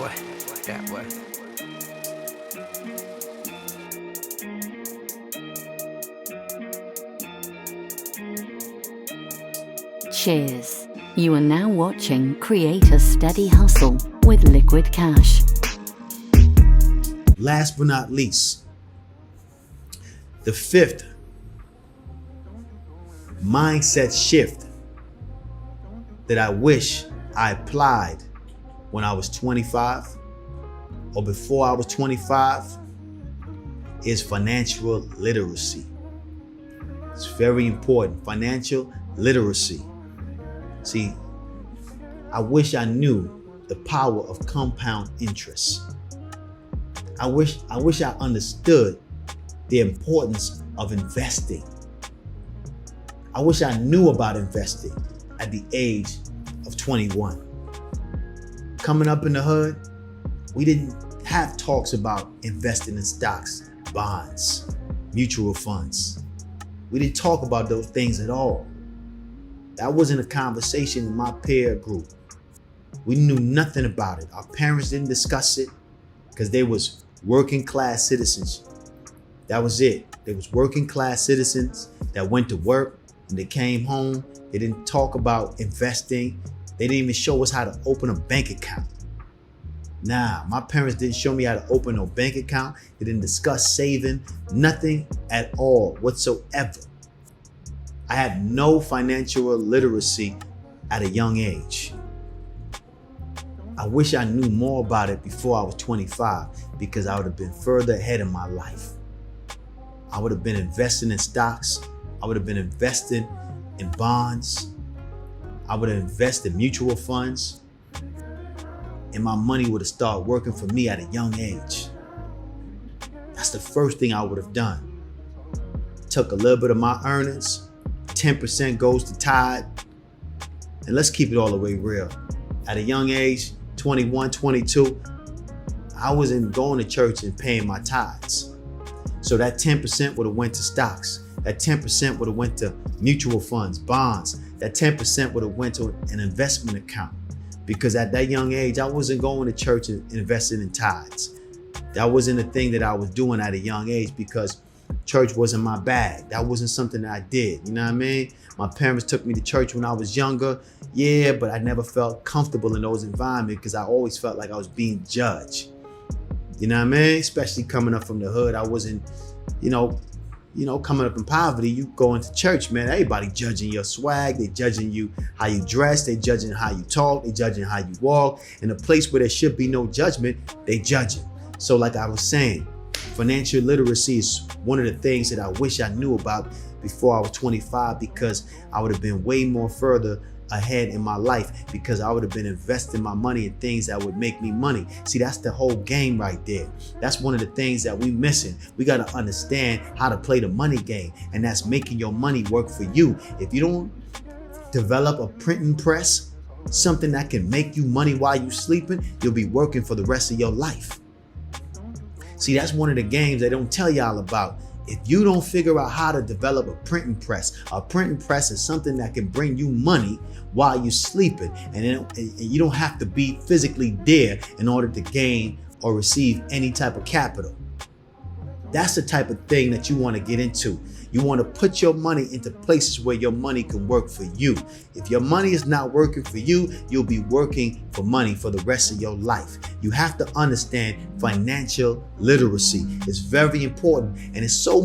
boy. Yeah, boy. Cheers. You are now watching Create a Steady Hustle with Likquidcash. Last but not least, the fifth mindset shift that I wish I applied when I was 25 or before I was 25 is financial literacy. It's very important. Financial literacy. See, I wish I knew the power of compound interest. I wish I understood the importance of investing. I wish I knew about investing at the age of 21. Coming up in the hood, we didn't have talks about investing in stocks, bonds, mutual funds. We didn't talk about those things at all. That wasn't a conversation in my peer group. We knew nothing about it. Our parents didn't discuss it because they was working class citizens. That was it. They was working class citizens that went to work and they came home. They didn't talk about investing. They didn't even show us how to open a bank account. Nah, my parents didn't show me how to open no bank account. They didn't discuss saving, nothing at all whatsoever. I had no financial literacy at a young age. I wish I knew more about it before I was 25 because I would have been further ahead in my life. I would have been investing in stocks. I would have been investing in bonds. I would have invested in mutual funds. And my money would have started working for me at a young age. That's the first thing I would have done. Took a little bit of my earnings, 10% goes to tithe. And let's keep it all the way real. At a young age, 21, 22, I wasn't going to church and paying my tithes. So that 10% would have went to stocks. That 10% would have went to mutual funds, bonds. That 10% would have went to an investment account. Because at that young age, I wasn't going to church and investing in tithes. That wasn't a thing that I was doing at a young age because church wasn't my bag. That wasn't something that I did. You know what I mean? My parents took me to church when I was younger. Yeah, but I never felt comfortable in those environments because I always felt like I was being judged. You know what I mean? Especially coming up from the hood. I wasn't, coming up in poverty, you go into church, man, everybody judging your swag. They judging you how you dress. They judging how you talk. They judging how you walk. In a place where there should be no judgment, they judging. So like I was saying, financial literacy is one of the things that I wish I knew about before I was 25 because I would have been way more further ahead in my life because I would have been investing my money in things that would make me money. See, that's the whole game right there. That's one of the things that we missing. We got to understand how to play the money game, and that's making your money work for you. If you don't develop a printing press, something that can make you money while you sleeping, you'll be working for the rest of your life. See, that's one of the games they don't tell y'all about. If you don't figure out how to develop a printing press is something that can bring you money while you're sleeping. And you don't have to be physically there in order to gain or receive any type of capital. That's the type of thing that you want to get into. You want to put your money into places where your money can work for you. If your money is not working for you, you'll be working for money for the rest of your life. You have to understand financial literacy. It's very important, and it's so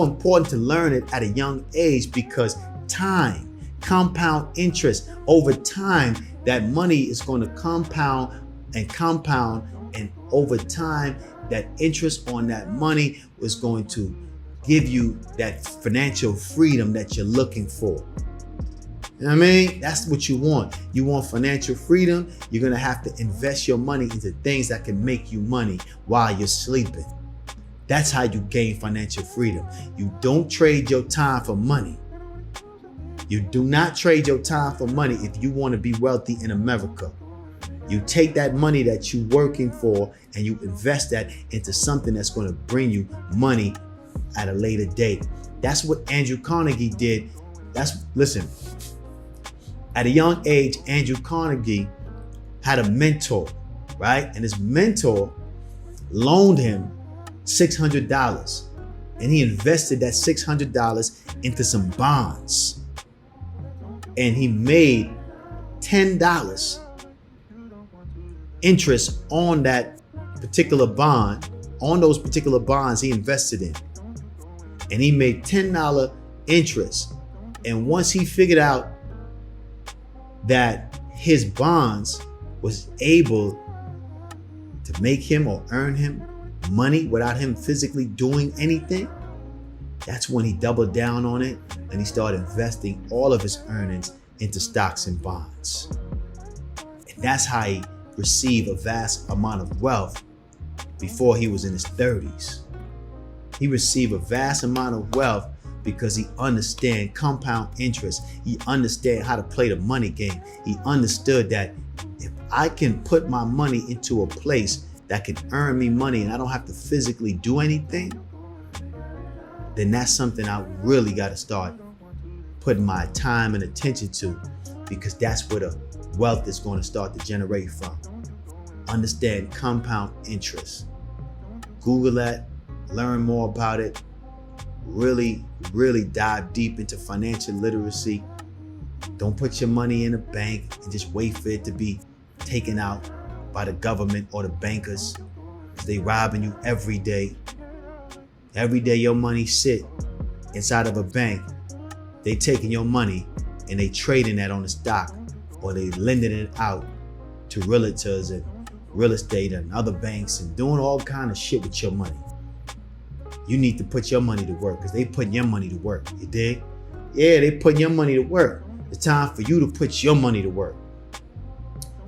important to learn it at a young age because time, compound interest, over time, that money is going to compound, and over time, that interest on that money is going to give you that financial freedom that you're looking for. You know what I mean? That's what you want. You want financial freedom. You're going to have to invest your money into things that can make you money while you're sleeping. That's how you gain financial freedom. You don't trade your time for money. You do not trade your time for money if you want to be wealthy in America. You take that money that you're working for and you invest that into something that's going to bring you money at a later date. That's what Andrew Carnegie did. Listen, at a young age, Andrew Carnegie had a mentor right? And his mentor loaned him $600, and he invested that $600 into some bonds, and he made $10 interest on that particular bond, on those particular bonds he invested in. And he made $10 interest. And once he figured out that his bonds was able to make him or earn him money without him physically doing anything, that's when he doubled down on it and he started investing all of his earnings into stocks and bonds. And that's how he received a vast amount of wealth before he was in his 30s. He received a vast amount of wealth because he understand compound interest. He understand how to play the money game. He understood that if I can put my money into a place that can earn me money and I don't have to physically do anything, then that's something I really got to start putting my time and attention to, because that's where the wealth is going to start to generate from. Understand compound interest. Google that, learn more about it. Really dive deep into financial literacy. Don't put your money in a bank and just wait for it to be taken out by the government or the bankers. They robbing you every day. Every day your money sit inside of a bank. They taking your money and they trading that on the stock, or they lending it out to realtors and real estate and other banks and doing all kind of shit with your money. You need to put your money to work, because they putting your money to work. You dig? Yeah, they putting your money to work. It's time for you to put your money to work.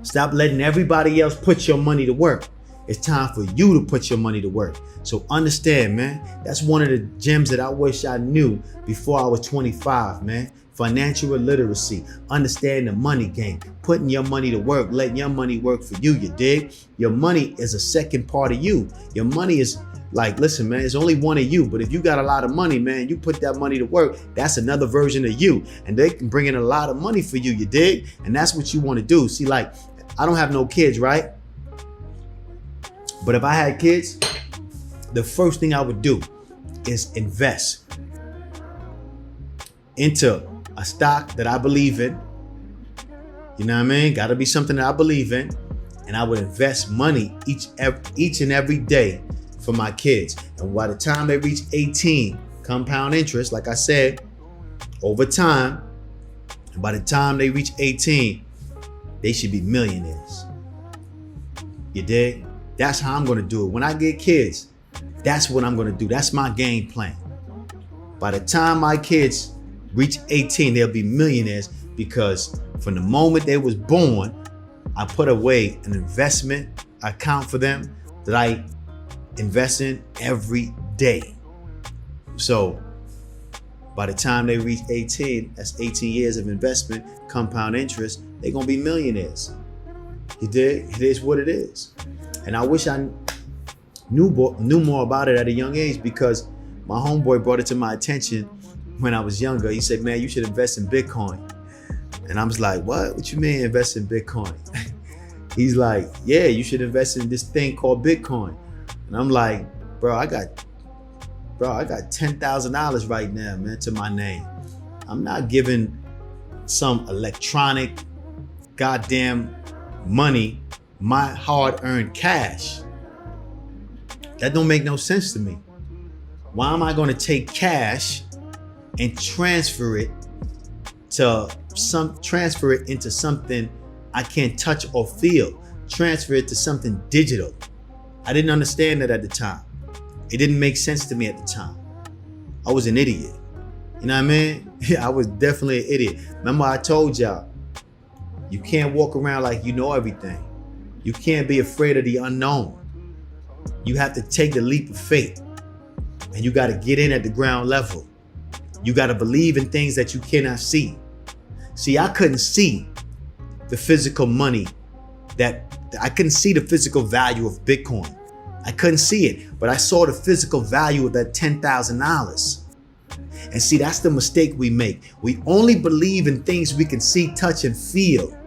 Stop letting everybody else put your money to work. It's time for you to put your money to work. So understand, man, that's one of the gems that I wish I knew before I was 25, man. Financial literacy, understand the money game, putting your money to work, letting your money work for you, you dig? Your money is a second part of you. Your money is like, listen, man, it's only one of you, but if you got a lot of money, man, you put that money to work, that's another version of you, and they can bring in a lot of money for you, you dig? And that's what you want to do. See, like, I don't have no kids, right? But if I had kids, the first thing I would do is invest into a stock that I believe in. You know what I mean? Got to be something that I believe in. And I would invest money each and every day for my kids. And by the time they reach 18, compound interest, like I said, over time, and by the time they reach 18, they should be millionaires. You dig? That's how I'm going to do it. When I get kids, that's what I'm going to do. That's my game plan. By the time my kids reach 18, they'll be millionaires, because from the moment they was born, I put away an investment account for them that I invest in every day. So by the time they reach 18, that's 18 years of investment, compound interest, they're going to be millionaires. You dig? It is what it is. And I wish I knew more about it at a young age, because my homeboy brought it to my attention when I was younger. He said, man, you should invest in Bitcoin. And I was like, what? What you mean invest in Bitcoin? He's like, yeah, you should invest in this thing called Bitcoin. And I'm like, bro, I got $10,000 right now, man, to my name. I'm not giving some electronic goddamn money, my hard-earned cash. That don't make no sense to me. Why am I going to take cash and transfer it into something I can't touch or feel? Transfer it to something digital. I didn't understand that at the time. It didn't make sense to me at the time. I was an idiot. You know what I mean? I was definitely an idiot. Remember I told y'all, you can't walk around like you know everything. You can't be afraid of the unknown. You have to take the leap of faith, and you got to get in at the ground level. You got to believe in things that you cannot see. See, I couldn't see the physical money I couldn't see the physical value of Bitcoin. I couldn't see it, but I saw the physical value of that $10,000. And see, that's the mistake we make. We only believe in things we can see, touch, and feel.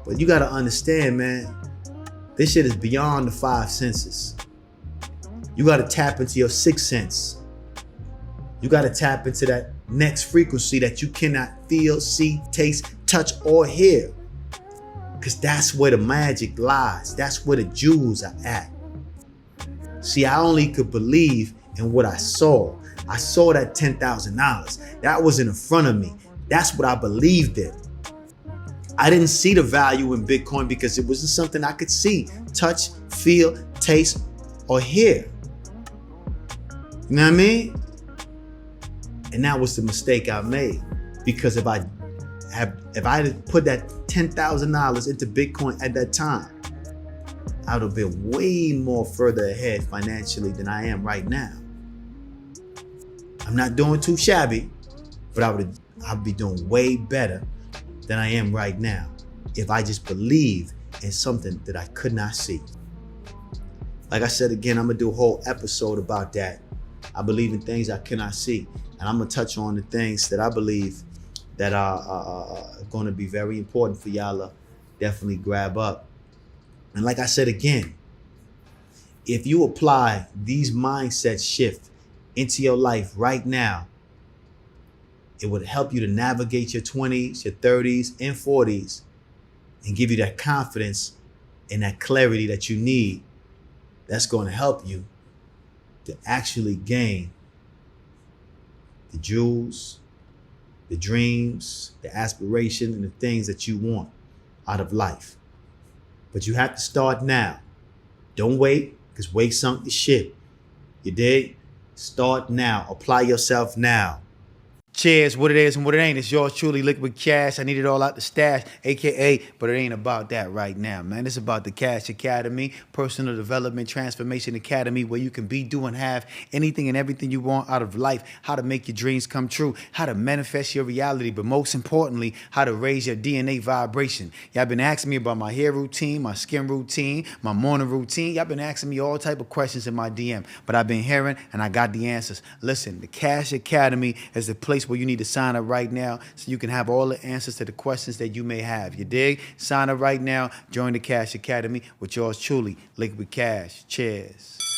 But you gotta understand, man, this shit is beyond the five senses. You gotta tap into your sixth sense. You gotta tap into that next frequency that you cannot feel, see, taste, touch, or hear. Because that's where the magic lies. That's where the jewels are at. See, I only could believe in what I saw. I saw that $10,000. That was in front of me. That's what I believed in. I didn't see the value in Bitcoin because it wasn't something I could see, touch, feel, taste, or hear. You know what I mean? And that was the mistake I made. Because if I had put that $10,000 into Bitcoin at that time, I would have been way more further ahead financially than I am right now. I'm not doing too shabby, but I'd be doing way better than I am right now if I just believed in something that I could not see. Like I said again, I'm gonna do a whole episode about that. I believe in things I cannot see, and I'm gonna touch on the things that I believe that are gonna be very important for y'all to definitely grab up. And like I said again, if you apply these mindset shifts into your life right now, it would help you to navigate your 20s, your 30s, and 40s and give you that confidence and that clarity that you need. That's going to help you to actually gain the jewels, the dreams, the aspiration, and the things that you want out of life. But you have to start now. Don't wait, because wait sunk the ship. You dig? Start now. Apply yourself now. Cheers, what it is and what it ain't. It's yours truly, Liquid Cash. I need it all out the stash, AKA, but it ain't about that right now, man. It's about the Cash Academy, Personal Development Transformation Academy, where you can be, do, and have anything and everything you want out of life, how to make your dreams come true, how to manifest your reality, but most importantly, how to raise your DNA vibration. Y'all been asking me about my hair routine, my skin routine, my morning routine. Y'all been asking me all type of questions in my DM, but I've been hearing and I got the answers. Listen, the Cash Academy is the place where you need to sign up right now so you can have all the answers to the questions that you may have. You dig? Sign up right now. Join the Cash Academy with yours truly, Liquid Cash. Cheers.